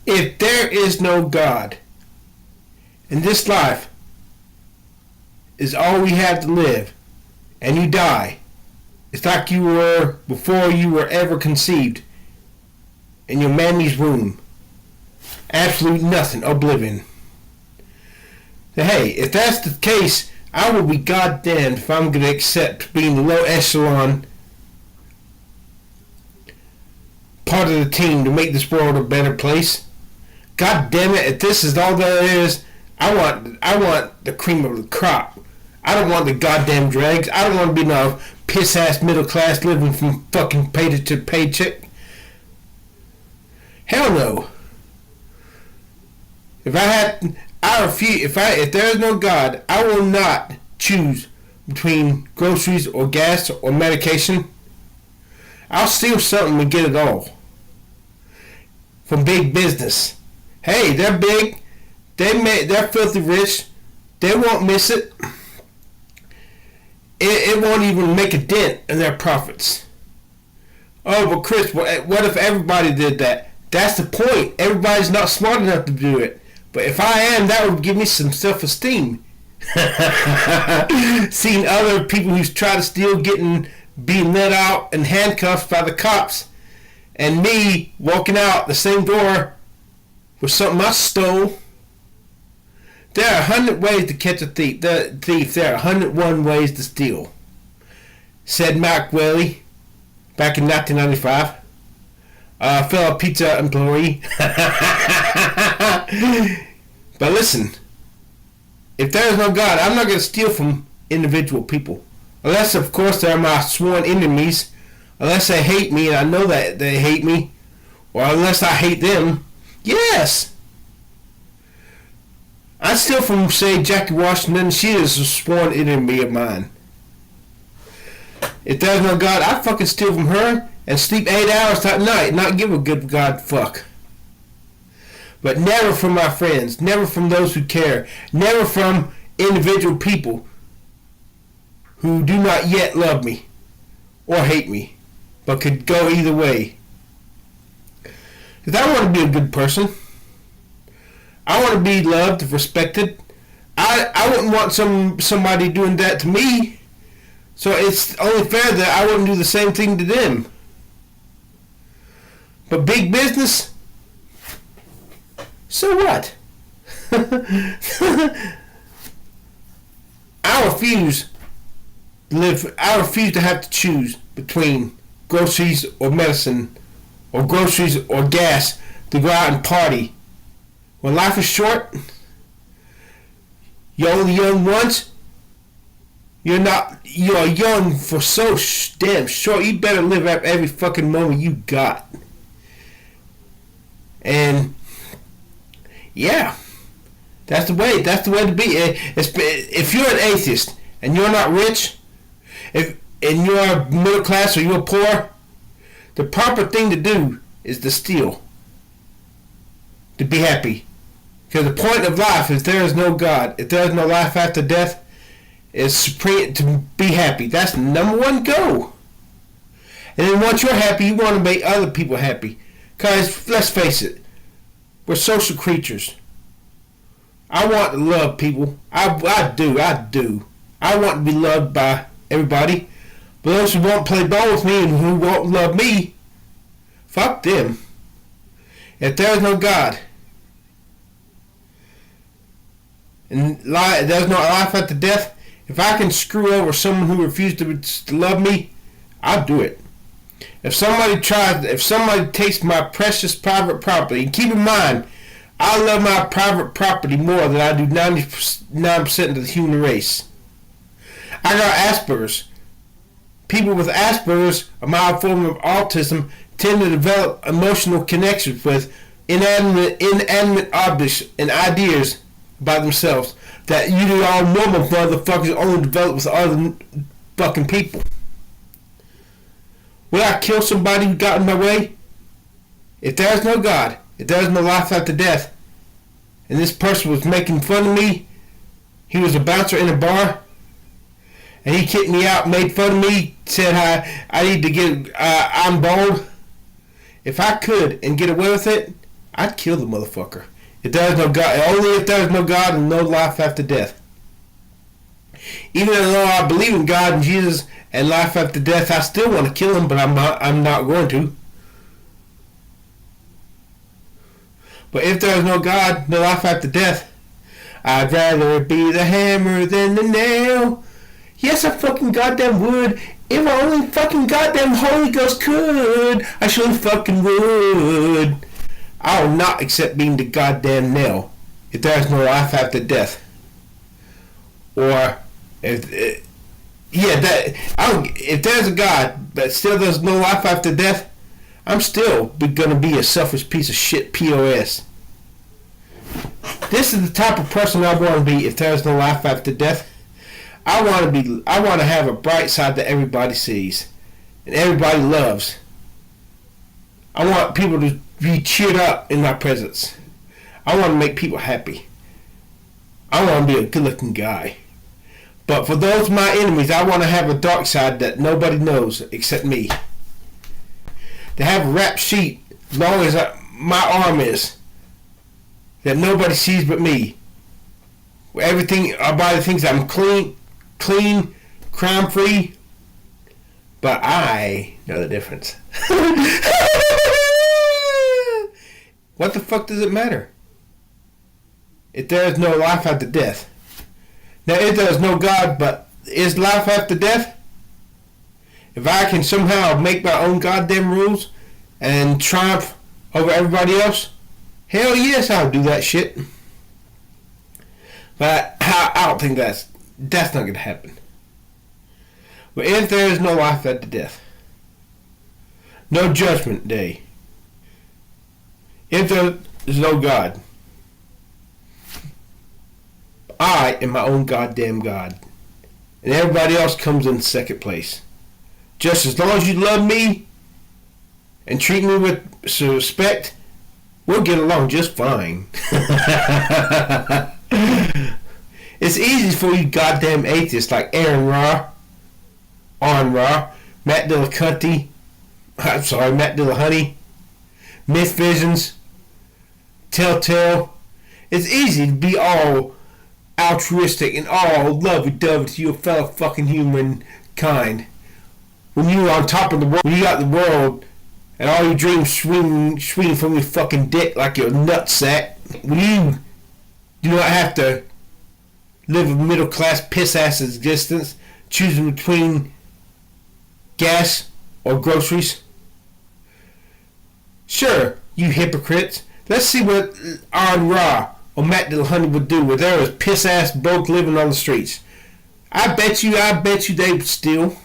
If there is no God, and this life is all we have to live, and you die, it's like you were before you were ever conceived in your mammy's womb. Absolute nothing, oblivion. So, hey, if that's the case, I will be goddamned if I'm going to accept being the low echelon part of the team to make this world a better place. God damn it, if this is all there is, I want the cream of the crop. I don't want the goddamn dregs. I don't want to be no piss-ass middle class living from fucking paycheck to paycheck. Hell no. If there is no God, I will not choose between groceries or gas or medication. I'll steal something and get it all. From big business. Hey, they're big. They're filthy rich. They won't miss it. It won't even make a dent in their profits. Oh, but Chris, what if everybody did that? That's the point. Everybody's not smart enough to do it. But if I am, that would give me some self-esteem. Seeing other people who try to steal being let out and handcuffed by the cops, and me walking out the same door with something I stole. There are 100 ways to catch a thief. There are 101 ways to steal, said Mark Whaley back in 1995. Fellow pizza employee. But listen, if there is no God, I'm not going to steal from individual people. Unless, of course, they're my sworn enemies. Unless they hate me and I know that they hate me. Or unless I hate them. Yes! I steal from, say, Jackie Washington. She is a sworn enemy of mine. If there's no God, I fucking steal from her and sleep 8 hours that night and not give a good God fuck. But never from my friends. Never from those who care. Never from individual people who do not yet love me or hate me, but could go either way. Because I want to be a good person. I want to be loved, respected. I wouldn't want somebody doing that to me. So it's only fair that I wouldn't do the same thing to them. But big business? So what? I refuse to have to choose between groceries or medicine, or groceries or gas to go out and party. When life is short, you're only young once. You're young for so damn short. You better live up every fucking moment you got. And yeah, that's the way to be. If you're an atheist and you're not rich, and you're middle class or you're poor, the proper thing to do is to steal. To be happy. Because the point of life, if there is no God, if there is no life after death, is supreme to be happy. That's the number one goal. And then once you're happy, you want to make other people happy. Because, let's face it, we're social creatures. I want to love people. I do. I want to be loved by everybody. But those who won't play ball with me and who won't love me, fuck them. If there is no God, and there's no life after death, if I can screw over someone who refuses to love me, I'll do it. If somebody takes my precious private property, and keep in mind, I love my private property more than I do 99% of the human race. I got Asperger's. People with Asperger's, a mild form of autism, tend to develop emotional connections with inanimate objects and ideas by themselves that you all normal motherfuckers only develop with other fucking people. Would I kill somebody who got in my way? If there is no God, if there is no life after death, and this person was making fun of me, he was a bouncer in a bar, and he kicked me out, made fun of me, said I need to get, I'm bald. If I could and get away with it, I'd kill the motherfucker. If there is no God, only if there is no God and no life after death. Even though I believe in God and Jesus and life after death, I still want to kill him, but I'm not going to. But if there is no God, no life after death, I'd rather be the hammer than the nail. Yes, I fucking goddamn would. If only fucking goddamn Holy Ghost could, I surely fucking would. I will not accept being the goddamn nail if there is no life after death. Or if there's a God but still there's no life after death, I'm still gonna be a selfish piece of shit POS. This is the type of person I want to be if there's no life after death. I want to have a bright side that everybody sees and everybody loves. I want people to be cheered up in my presence. I want to make people happy. I want to be a good-looking guy. But for those my enemies, I want to have a dark side that nobody knows except me. To have a rap sheet as long as my arm is, that nobody sees but me. Where everything about thinks I'm clean, crime-free, but I know the difference. What the fuck does it matter? If there is no life after death. Now, if there is no God, but is life after death? If I can somehow make my own goddamn rules and triumph over everybody else, hell yes, I'll do that shit. But I don't think that's not going to happen. But if there is no life after death, no judgment day, if there is no God, I am my own goddamn God. And everybody else comes in second place. Just as long as you love me and treat me with respect, we'll get along just fine. It's easy for you goddamn atheists like Aron Ra, Matt Dillahunty, Myth Visions, Telltale. It's easy to be all altruistic and all lovey-dovey to your fellow fucking humankind. When you're on top of the world, when you got the world and all your dreams swinging from your fucking dick like your nutsack, when you do not have to live a middle-class piss-ass existence, choosing between gas or groceries. Sure, you hypocrites. Let's see what Aron Ra or Matt Dillahunty would do where there was piss-ass broke living on the streets. I bet you they would steal.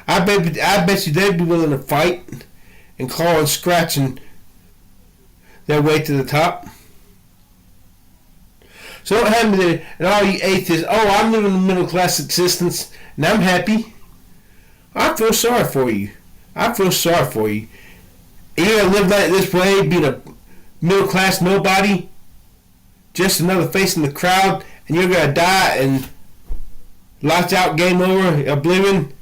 I bet you they'd be willing to fight and claw and scratching their way to the top. So don't have me there and all you atheists, I'm living a middle class existence and I'm happy. I feel sorry for you. You're gonna live like this way, being a middle class nobody, just another face in the crowd, and you're gonna die and lights out, game over, oblivion.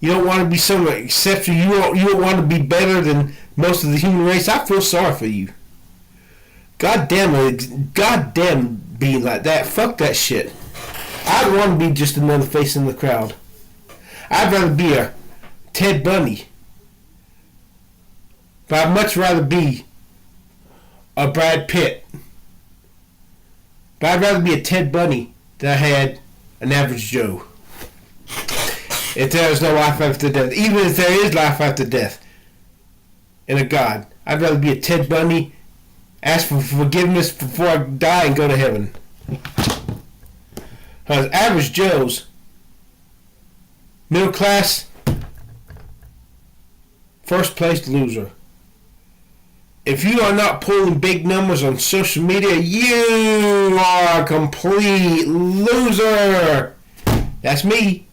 You don't want to be someone exceptional. You don't want to be better than most of the human race. I feel sorry for you. Goddamn being like that. Fuck that shit. I don't want to be just another face in the crowd. I'd rather be a Ted Bundy. But I'd much rather be a Brad Pitt. But I'd rather be a Ted Bundy than I had an average Joe. If there is no life after death, even if there is life after death and a God, I'd rather be a Ted Bundy, ask for forgiveness before I die and go to heaven. Because average Joes, middle class, first place loser. If you are not pulling big numbers on social media, you are a complete loser. That's me.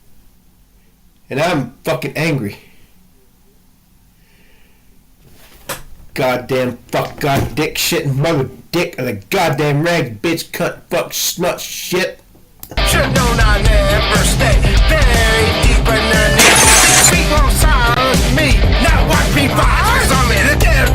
And I'm fucking angry. Goddamn fuck, god, dick, shit, and mother dick, and a goddamn rag, bitch, cunt, fuck, snut, shit. Should've known I never stay there.